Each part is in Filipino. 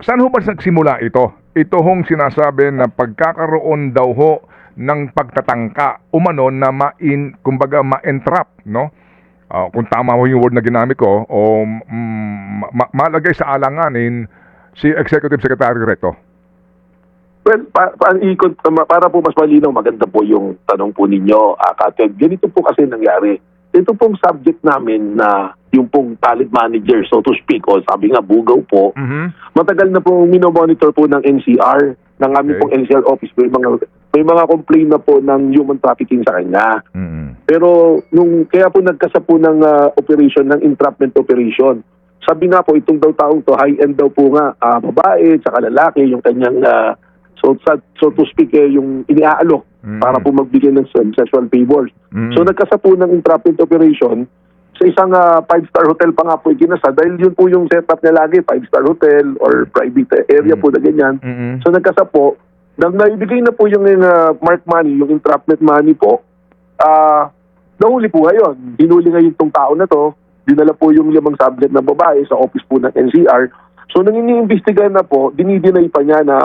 Saan ho ba nagsimula ito? Ito hong sinasabi na pagkakaroon daw ho ng pagtatangka umano na kumbaga ma-entrap, no? Kung tama ho yung word na ginamit ko, o malagay sa alanganin si Executive Secretary Recto. Well, para po mas malinaw, maganda po yung tanong po ninyo, Kated. Ganito po kasi nangyari. Ito pong subject namin na yung pong talent manager, so to speak, o sabi nga, bugaw po, matagal na po minomonitor po ng NCR, ng aming pong NCR office. May mga complaint na po ng human trafficking sa kanya. Pero kaya po nagkasa po ng operation, ng entrapment operation. Sabi nga po, itong daw taong to, high-end daw po nga, babae, tsaka lalaki, yung kanyang, so to speak, yung iniaalok para po magbigay ng sexual favors. So nagkasa po ng entrapment operation sa isang 5-star hotel pa nga po ikinasa dahil yun po yung setup niya lagi, 5-star hotel or private area po na ganyan. So nagkasa po, nang naibigay na po yung mark money, yung entrapment money po, nahuli po ngayon. Hinuli ngayon itong tao na to, dinala po yung 5 subject na babae sa office po ng NCR. So nang iniimbestigahan na po, dinidinay pa niya na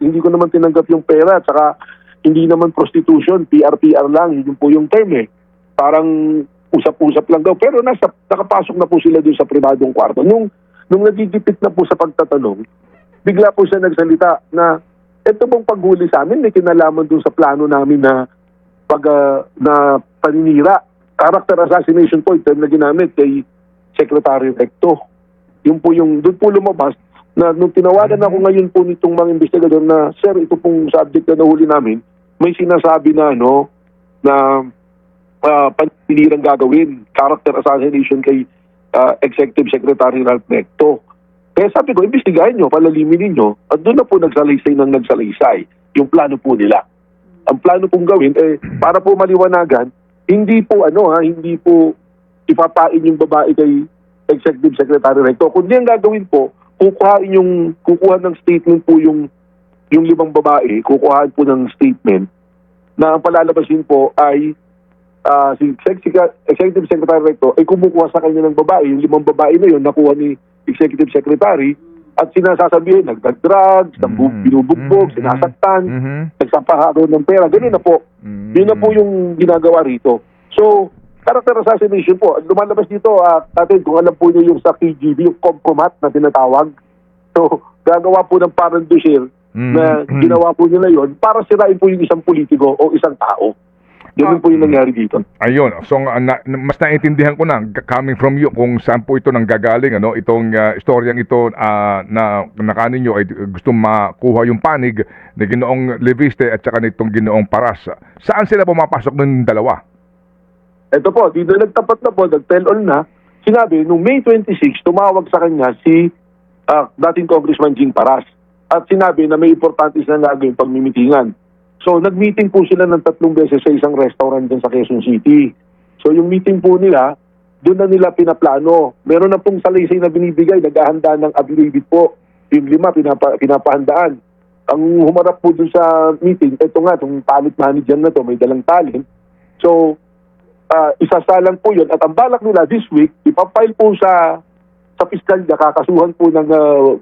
hindi ko naman tinanggap yung pera, at saka hindi naman prostitution, PR lang, yun po yung term eh. Parang usap-usap lang daw. Pero nakapasok na po sila doon sa pribadong kwarto. Nung nagigipit na po sa pagtatanong, bigla po siya nagsalita na ito pong paghuli sa amin, may kinalaman doon sa plano namin na na paninira. Character assassination po, yung term na ginamit kay Secretary Recto. Yung po doon po lumabas na nung tinawagan ako ngayon po nitong mga investigador na, sir, ito pong subject na nahuli namin, may sinasabi na paninirang gagawin, character assassination kay Executive Secretary Ralph Recto. Kaya sabi ko, imbestigahin nyo, palalimin ninyo, at doon na po nagsalaysay yung plano po nila. Ang plano pong gawin, para po maliwanagan, hindi po ipapain yung babae kay Executive Secretary Recto. Kundi ang gagawin po, kukuha ng statement po yung 5 babae, kukuhaan po ng statement na ang palalabasin po ay si Executive Secretary Recto ay kumukuha sa kanya ng babae. Yung 5 babae na yun, nakuha ni Executive Secretary at sinasasabihin, nagdag-drugs, binubugbog, sinasaktan, nagsapaharo ng pera. Ganun na po. Yun na po yung ginagawa rito. So, character assassination po. Lumalabas dito, kung alam po niyo yung sa KGB, yung compromat na tinatawag. So, gagawa po ng parandushir na ginawa po nila yon para sirain po yung isang politiko o isang tao. Ganun po yung nangyari dito. Ayun. So, mas naiintindihan ko na, coming from you, kung saan po ito nanggagaling, itong istoryang ito na kanin nyo ay gusto makuha yung panig ni Ginoong Leviste at saka nitong Ginoong Paras. Saan sila pumapasok ng dalawa? Ito po, dito nagtapat na po, nag-tell all na. Sinabi, noong May 26, tumawag sa kanya si dating Congressman Jing Paras. At sinabi na may importante silang gagawin pagmimitingan. So, nag-meeting po sila ng 3 beses sa isang restaurant dyan sa Quezon City. So, yung meeting po nila, doon na nila pinaplano. Meron na pong salaysay na binibigay, naghahanda ng affidavit po. Yung 5, pinapahandaan. Ang humarap po doon sa meeting, ito nga, itong talent manager na to, may dalang talent. So, isasalang po yun. At ang balak nila this week, ipapile po sa piskalya, kakasuhan po ng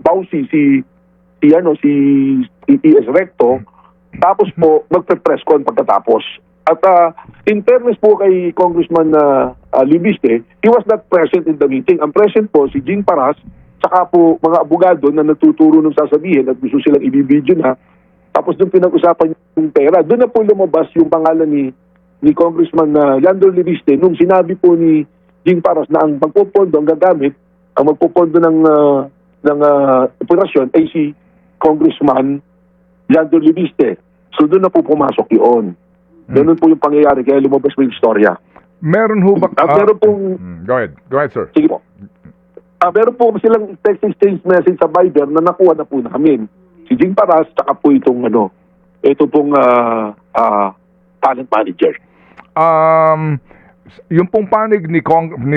bawsi si ES Recto. Tapos po, magpe-press con pagkatapos. At in fairness po kay Congressman Libiste, he was not present in the meeting. Ang present po, si Jing Paras, saka po mga abogado na natuturo nung sasabihin at gusto silang ibibidyo na. Tapos doon pinag-usapan yung pera. Doon na po lumabas yung pangalan ni Congressman Leandro Libiste nung sinabi po ni Jing Paras na ang magpupondo, ang gagamit, ang magpupondo ng operasyon ay si Congressman Leandro Libiste. So doon na po pumasok yun. Ganun po yung pangyayari kaya lumabas po yung istorya. Meron ho ba... meron pong... Go ahead, sir. Sige po. Meron po silang text exchange message sa Viber na nakuha na po namin. Si Jing Paras, tsaka po itong ito pong talent manager. Yung pong panig ni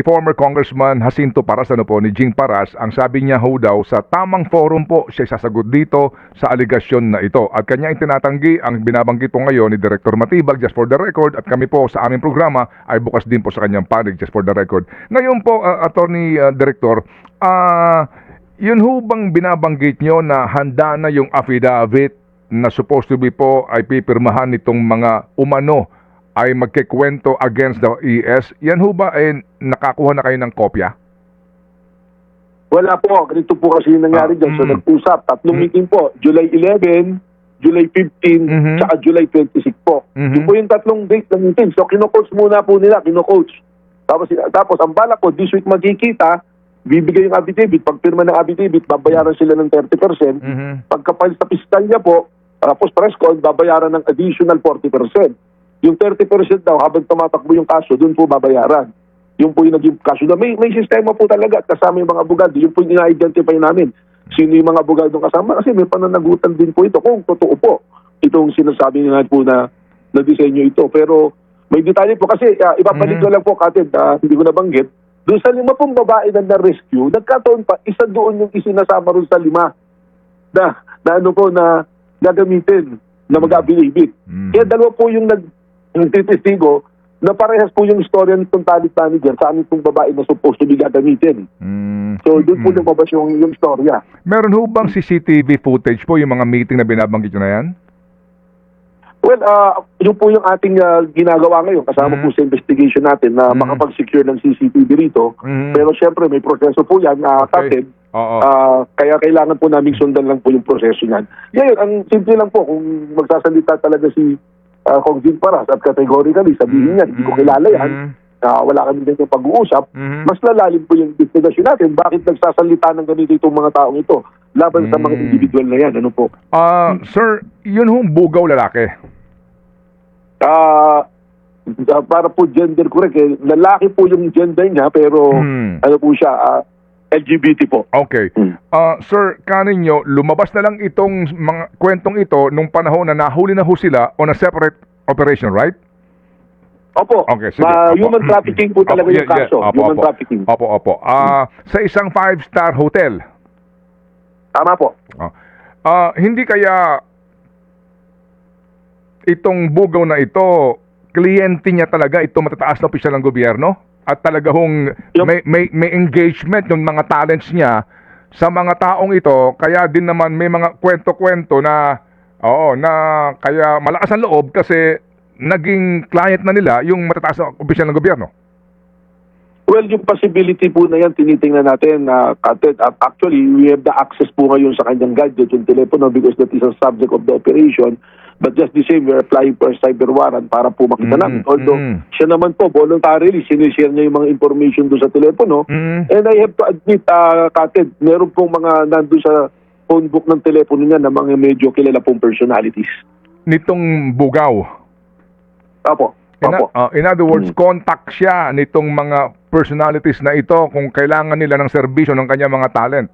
former Congressman Jacinto Paras, ni Jing Paras, ang sabi niya ho daw, sa tamang forum po siya sasagot dito sa aligasyon na ito. At kanya itinatanggi ang binabanggit po ngayon ni Director Matibag, just for the record, at kami po sa aming programa ay bukas din po sa kanyang panig, just for the record. Ngayon po, Attorney Director, Yun ho bang binabanggit nyo na handa na yung affidavit na supposed to be po ay pipirmahan nitong mga umano ay magkikwento against the ES? Yan ho ba ay nakakuha na kayo ng kopya? Wala po. Ganito po kasi yung nangyari dyan. So, nag-usap. Tatlong meeting po. July 11, July 15, tsaka July 26 po. Yun po yung tatlong date ng meeting. So, kino-coach muna po nila. Kino-coach. Tapos ang bala po, this week magkikita, bibigay yung affidavit. Pag pirma ng affidavit, babayaran sila ng 30%. Pagkapile sa piskalya po, tapos press con, babayaran ng additional 40%. Yung 30% daw, habang tumatakbo yung kaso, dun po babayaran. Yung po yung naging kaso na may sistema po talaga at kasama yung mga abogado. Yung po yung ina-identify namin. Sino yung mga abogado kasama? Kasi may pananagutan din po ito kung totoo po itong sinasabi nila po na disenyo ito. Pero may detalye po kasi ibabalik ko lang po, Katid, hindi ko nabanggit. Doon sa 5 pong babae na na-rescue, nagkataon pa, isa doon yung isinasama ron sa 5 na ano po na gagamitin na mag-affidavit. Kaya 2 po yung nagtitistigo na parehas po yung istorya nitong talent manager sa amin itong babae na supposed to be gagamitin. So doon po lumabas yung istorya. Meron ho bang CCTV footage po yung mga meeting na binabanggit nyo na yan? Well, yun po yung ating ginagawa ngayon. Kasama po sa investigation natin na makapag-secure ng CCTV rito. Pero syempre, may proseso po yan, Katid. Kaya kailangan po namin sundan lang po yung proseso niyan. Ngayon, ang simple lang po, kung magsasalita talaga si Kong Jing Paras at categorically sabihin niya, hindi ko kilala yan, wala kami din yung pag-uusap, mas lalalim po yung investigasyon natin. Bakit nagsasalita ng ganito itong mga taong ito laban sa mga individual na yan? Ano po? Sir, yun hong bugaw lalaki? Para po gender correct, lalaki po yung gender niya, pero ano po siya, LGBT po. Okay. Sir, kanin nyo, lumabas na lang itong mga kwentong ito nung panahon na nahuli na ho sila on a separate operation, right? Opo. Okay, sige. Human trafficking po talaga yung kaso. Human trafficking. Opo. Sa isang 5-star hotel. Tama po. Hindi kaya itong bugaw na ito, kliyente niya talaga itong matataas na opisyal ng gobyerno? At talaga hong may engagement yung mga talents niya sa mga taong ito, kaya din naman may mga kwento-kwento na kaya malakas ang loob kasi naging client na nila yung matataas na opisyal ng gobyerno. Well, yung possibility po na yan, tinitingnan natin, Katid. Actually, we have the access po ngayon sa kanyang gadget, yung telepono, because that is a subject of the operation. But just the same, we're applying for a cyber warrant para po makita namin. Although, siya naman po, voluntarily, sinishare niya yung mga information doon sa telepono. And I have to admit, Katid, meron pong mga nandun sa phone book ng telepono niya na mga medyo kilala pong personalities. Nitong bugaw? Opo. In other words, contact siya nitong mga personalities na ito kung kailangan nila ng serbisyo ng kanyang mga talent.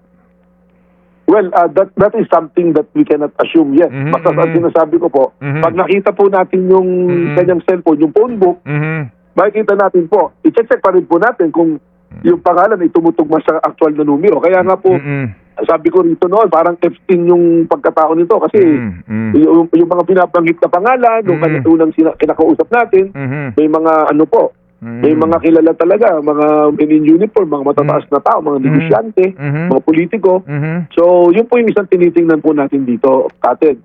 Well, that is something that we cannot assume yet. Basta ang sinasabi ko po, pag nakita po natin yung kanyang cellphone, yung phone book, makikita natin po, i-check pa rin po natin kung yung pangalan ay tumutugma sa actual na numero. Kaya nga po, sabi ko rito noon, parang F-15 yung pagkatao nito kasi yung mga pinabanggit na pangalan, yung unang kinakausap natin, may mga ano po, may mga kilala talaga, mga men in uniform, mga matataas na tao, mga negosyante, mga politiko. So, yun po yung isang tinitingnan po natin dito, Katid.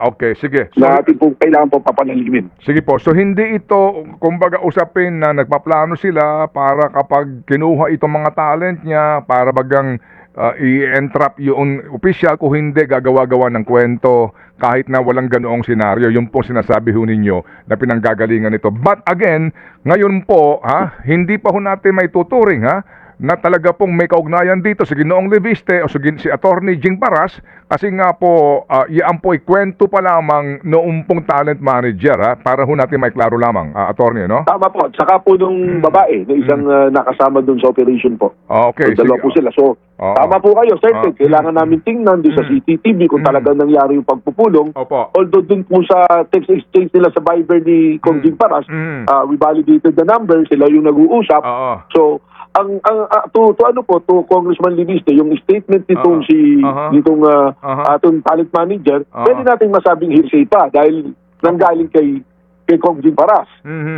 Okay, sige. So, na atin po kailangan po papalalimin. Sige po. So, hindi ito, kumbaga, usapin na nagpaplano sila para kapag kinuha itong mga talent niya, para bagang i-entrap yung official, kung hindi, gagawa-gawa ng kwento kahit na walang ganoong senaryo. Yung po sinasabi ho ninyo na pinanggagalingan nito. But again, ngayon po, hindi pa ho natin may tuturing, na talaga pong may kaugnayan dito si Ginoong Leviste o si Attorney Jing Paras, kasi nga po, yan po kwento pa lamang noong pong talent manager, para ho natin may klaro lamang, Attorney, no? Tama po. Saka po nung babae, na isang nakasama dun sa operation po. Okay. So, dalawa po sila. So, tama po kayo, sir. Kailangan namin tingnan doon sa CCTV kung talagang nangyari yung pagpupulong. Although dun po sa text exchange nila sa Viber ni Kong Jing Paras, we validated the number, sila yung nag-uusap. So, to Congressman Leviste, yung statement nitong atong talent manager, pwede nating masabing hearsay pa dahil nanggaling kay Kong Jing Paras.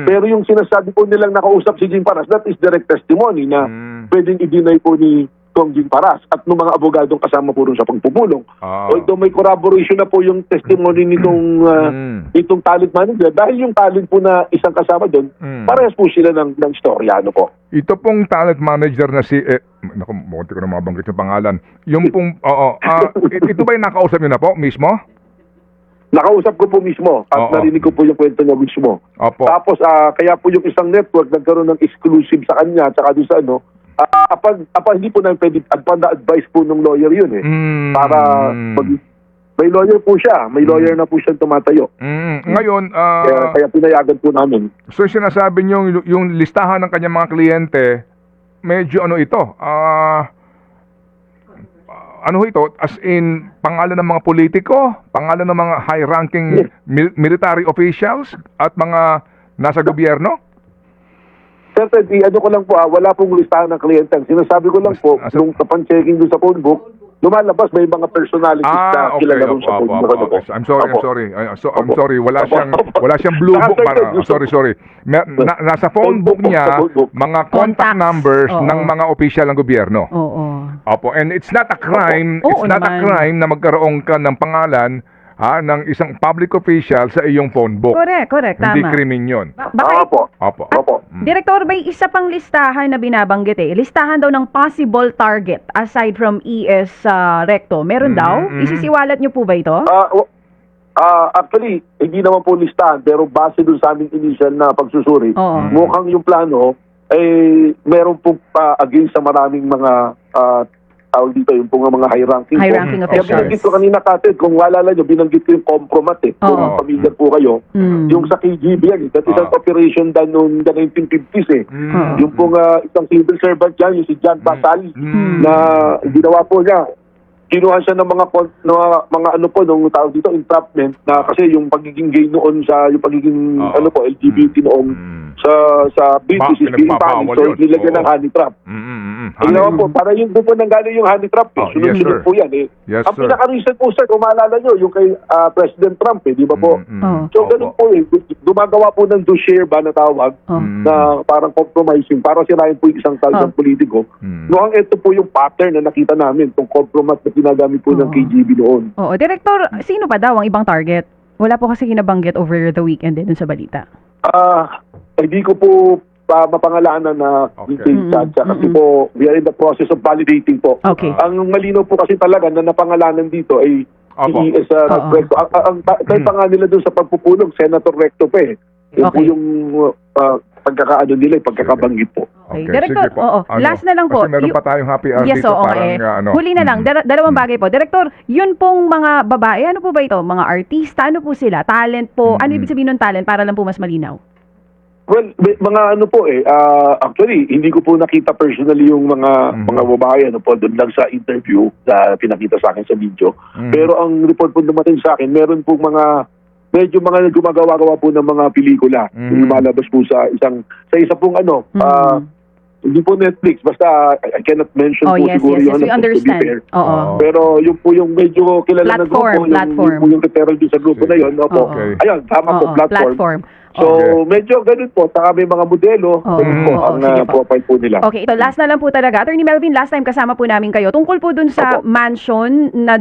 Pero yung sinasabi po nilang nakausap si Jing Paras, that is direct testimony na pwedeng i-deny po ni Kong Jing Paras at ng mga abogadong kasama po rin sa pagpupulong. Although may corroboration na po yung testimony nitong talent manager, dahil yung talent po na isang kasama doon, parehas po sila ng storyano po. Ito pong talent manager na si naku, munti ko na mabanggit yung pangalan. Yung pong ito ba yung nakausap niyo na po mismo? Nakausap ko po mismo at narinig ko po yung kwento niya mismo. Opo. Tapos kaya po yung isang network nagkaroon ng exclusive sa kanya at saka doon sa hindi po namin pwede advice po ng lawyer yun para may lawyer po siya, may lawyer na po siya tumatayo. Ngayon, kaya pinayagan po namin. So sinasabi niyo yung listahan ng kanyang mga kliyente, medyo ito, as in, pangalan ng mga politiko, pangalan ng mga high-ranking military officials, at mga nasa gobyerno? Sir, ko lang po, wala pong listahan ng kliyente. Sinasabi ko lang po, nung kapan-checking doon sa phone book, lumalabas may mga personalities na kilala rin sa phone book. I'm sorry. Wala siyang blue book. Sorry. Nasa phone book niya, mga contact numbers ng mga opisyal ng gobyerno. Opo, and it's not a crime, na magkaroon ka ng pangalan ng isang public official sa iyong phone book. Correct, Hindi tama. krimen yun. Opo. Direktor, may isa pang listahan na binabanggit Listahan daw ng possible target aside from ES Recto. Meron daw? Isisiwalat niyo po ba ito? Actually, hindi naman po listahan, pero base dun sa aming initial na pagsusuri, mukhang yung plano meron po against sa maraming mga tawag dito, yung po mga high-ranking officials. Kaya binanggit ko kanina, Kate, kung wala nyo, binanggit ko yung compromat kung pamilya po kayo. Yung sa KGB yan, that is an operation done noong the 1950s Yung pong isang civil servant dyan, yung si John Basali, na ginawa po niya. Kinuha siya ng mga nung tawag dito, entrapment, na kasi yung pagiging gay noon sa, yung pagiging LGBT noong sa British is being banned, so nilagyan ng honey trap. Ginawa po, para yung po nanggaling yung honey trap, sunod-sunod po yan Ang pinaka-recent po, sir, kung maalala nyo, yung kay President Trump, di ba po? So ganun po gumagawa po ng do-share ba na tawag, na parang compromising, para sirain po yung isang talagang politiko. Noong ito po yung pattern na nakita namin, itong compromise na ginagamit po ng KGB noon. Direktor, sino pa daw ang ibang target? Wala po kasi kinabanggit over the weekend din sa balita. Hindi ko po mapangalanan na details kasi po we are in the process of validating po. Okay. Ang malinaw po kasi talaga na napangalanan dito ay si Recto. Ang pa nga nila doon sa pagpupulong, Senator Recto pa Yun po yung pagkakaano nila, pagkakabanggit po. Okay. Direktor, last na lang po. Kasi meron pa tayong happy hour dito. Huli na lang, dalawang bagay po. Direktor, yun pong mga babae, ano po ba ito? Mga artista, ano po sila? Talent po? Ano ibig sabihin ng talent para lang po mas malinaw? Well, mga actually, hindi ko po nakita personally yung mga babae doon lang sa interview na pinakita sa akin sa video. Pero ang report po dumating sa akin, meron po medyo mga gumagawa po ng mga pelikula. Yung lumalabas po sa isa pong hindi po Netflix, basta I cannot mention po siguro yun. We understand. Pero yung po yung medyo kilala na grupo, yung referral din sa grupo na yun. Ayun, tama po, platform. So, medyo ganun po. Saka may mga modelo. Ganun po ang profile po nila. Okay, ito last na lang po talaga. Attorney Melvin, last time kasama po namin kayo. Tungkol po dun sa mansion na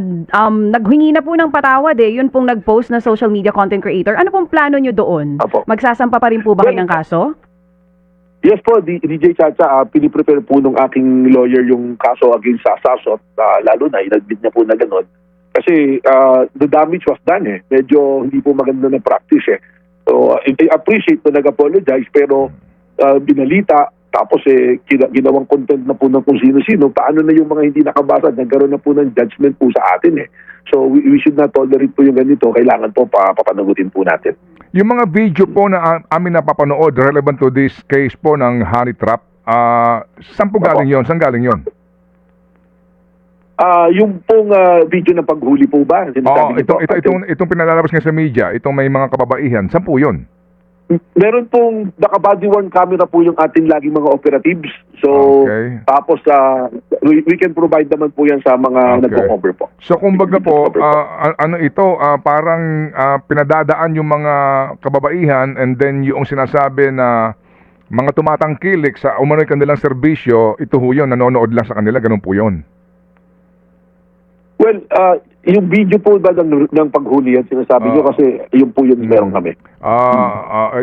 naghingi na po ng patawad Yun pong nag-post na social media content creator. Ano pong plano nyo doon? Magsasampa pa rin po ba kayo ng kaso? Yes po, DJ Chacha, piniprepare po nung aking lawyer yung kaso against sa Sasot. Lalo na, inadmit niya po na gano'n. Kasi the damage was done Medyo hindi po maganda na practice So, I appreciate na nag-apologize, pero binalita, tapos ginawang content na po ng kung sino-sino, paano na yung mga hindi nakabasa, nagkaroon na po ng judgment po sa atin So, we should not tolerate po yung ganito. Kailangan po papanagutin po natin. Yung mga video po na amin napapanood relevant to this case po ng honey trap, saan po galing yun? Saan galing yun? Yung pong video ng paghuli po ba? Itong pinalalabas nga sa media, itong may mga kababaihan, saan po yun? Meron pong naka-body-worn camera po yung ating laging mga operatives. So, tapos we can provide naman po yan sa mga nagko-cover po. So, kumbaga po, parang pinadadaan yung mga kababaihan and then yung sinasabi na mga tumatangkilik sa umano'y kanilang serbisyo, ito ho yun, nanonood lang sa kanila, ganun po yun. Well, yung video po ba ng paghuli yan, sinasabi nyo kasi yun po yun meron kami.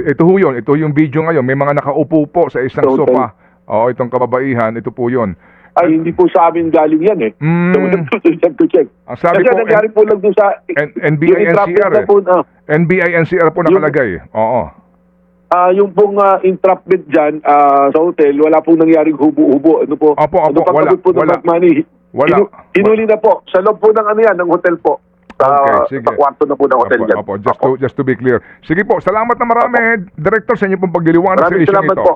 Ito ho yun, ito yung video ngayon, may mga nakaupo po sa isang So, sofa. Oo, itong kababaihan, ito po yun. Ay, hindi po sa amin galing yan eh. Check to check. Sabi Kasi po, nangyari po lang doon sa... NBI yung entrapment NCR na eh. po na... NBI NCR po nakalagay. Oo. Yung pong entrapment dyan sa hotel, wala pong nangyaring hubo-hubo. Ano po? Opo, ano pang wala, abot po ng wala. money? Wala. Hinuli na po. Sa loob po ng ano yan, ng hotel po. Okay, sige. Sa kwarto na po ng hotel dyan. Opo, just to be clear. Sige po, salamat na marami, Director, sa inyo pong pagliliwanag sa Maraming issue salamat ito. po.